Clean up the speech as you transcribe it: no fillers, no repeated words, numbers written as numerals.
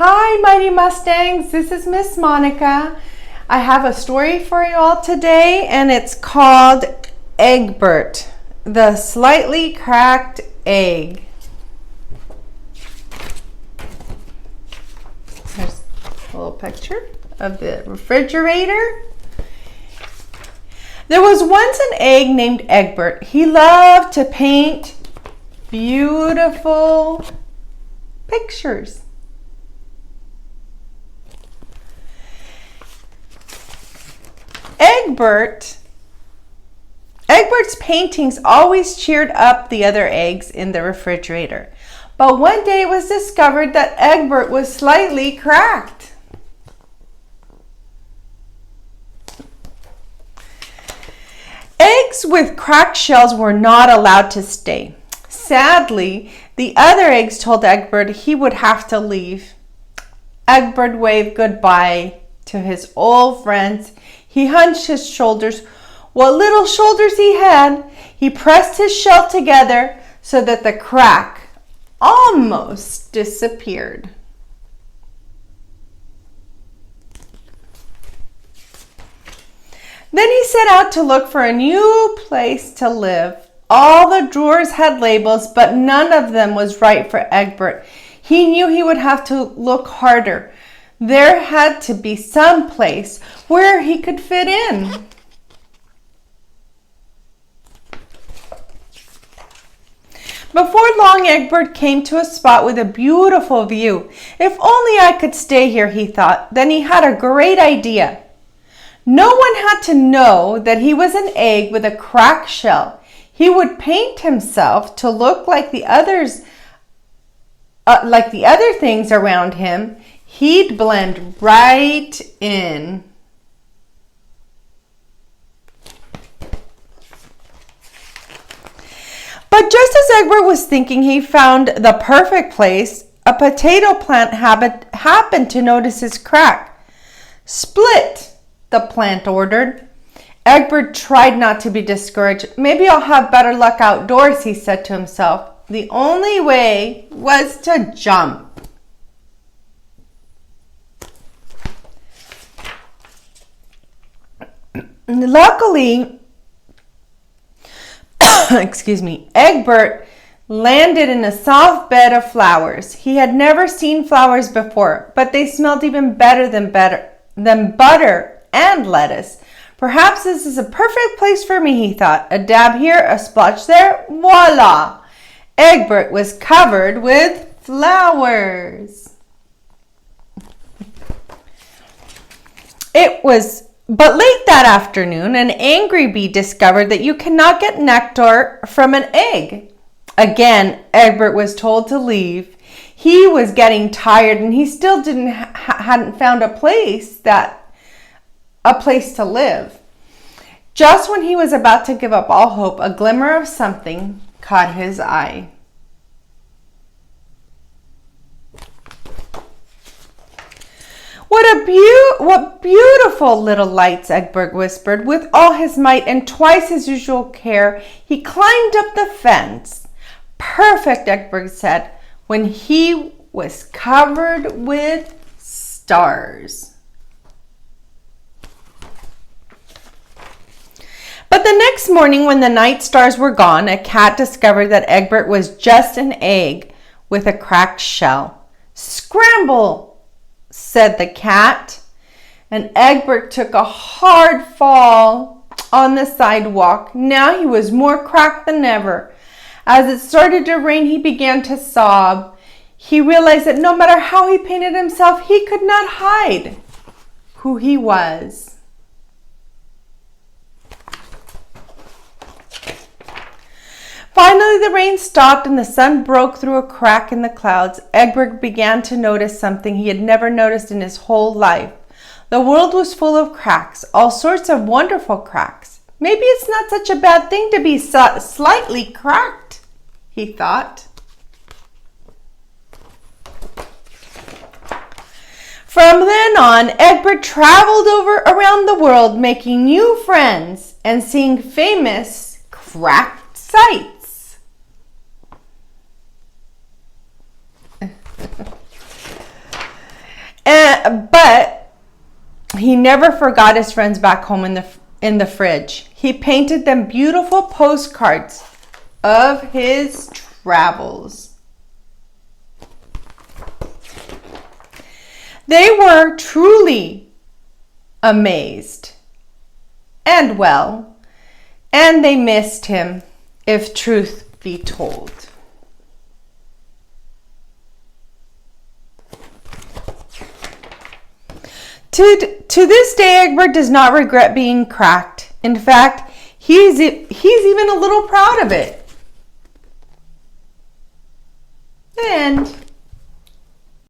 Hi, Mighty Mustangs. This is Miss Monica. I have a story for you all today, and it's called Eggbert, the slightly cracked egg. There's a little picture of the refrigerator. There was once an egg named Eggbert. He loved to paint beautiful pictures. Egbert's paintings always cheered up the other eggs in the refrigerator. But one day it was discovered that Eggbert was slightly cracked. Eggs with cracked shells were not allowed to stay. Sadly, the other eggs told Eggbert he would have to leave. Eggbert waved goodbye to his old friends. He hunched his shoulders. What little shoulders he had, he pressed his shell together so that the crack almost disappeared. Then he set out to look for a new place to live. All the drawers had labels, but none of them was right for Eggbert. He knew he would have to look harder. There had to be some place where he could fit in. Before long, Eggbert came to a spot with a beautiful view. If only I could stay here, he thought. Then he had a great idea. No one had to know that he was an egg with a cracked shell. He would paint himself to look like the others, like the other things around him. He'd blend right in. But just as Eggbert was thinking he found the perfect place, a potato plant happened to notice his crack. "Split," the plant ordered. Eggbert tried not to be discouraged. "Maybe I'll have better luck outdoors," he said to himself. The only way was to jump. Luckily, Eggbert landed in a soft bed of flowers. He had never seen flowers before, but they smelled even better than butter and lettuce. Perhaps this is a perfect place for me, he thought. A dab here, a splotch there, voila! Eggbert was covered with flowers. But late that afternoon, an angry bee discovered that you cannot get nectar from an egg. Again, Eggbert was told to leave. He was getting tired, and he still hadn't found a place to live. Just when he was about to give up all hope, a glimmer of something caught his eye. What beautiful little lights," Eggbert whispered. With all his might and twice his usual care, he climbed up the fence. "Perfect," Eggbert said, when he was covered with stars. But the next morning, when the night stars were gone, a cat discovered that Eggbert was just an egg with a cracked shell. "Scramble," said the cat, and Eggbert took a hard fall on the sidewalk. Now he was more cracked than ever. As it started to rain, he began to sob. He realized that no matter how he painted himself, he could not hide who he was. Finally, the rain stopped and the sun broke through a crack in the clouds. Eggbert began to notice something he had never noticed in his whole life. The world was full of cracks, all sorts of wonderful cracks. Maybe it's not such a bad thing to be slightly cracked, he thought. From then on, Eggbert traveled around the world, making new friends and seeing famous cracked sights. But he never forgot his friends back home in the fridge. He painted them beautiful postcards of his travels. They were truly amazed and they missed him, if truth be told. To this day, Eggbert does not regret being cracked. In fact, he's even a little proud of it. The end.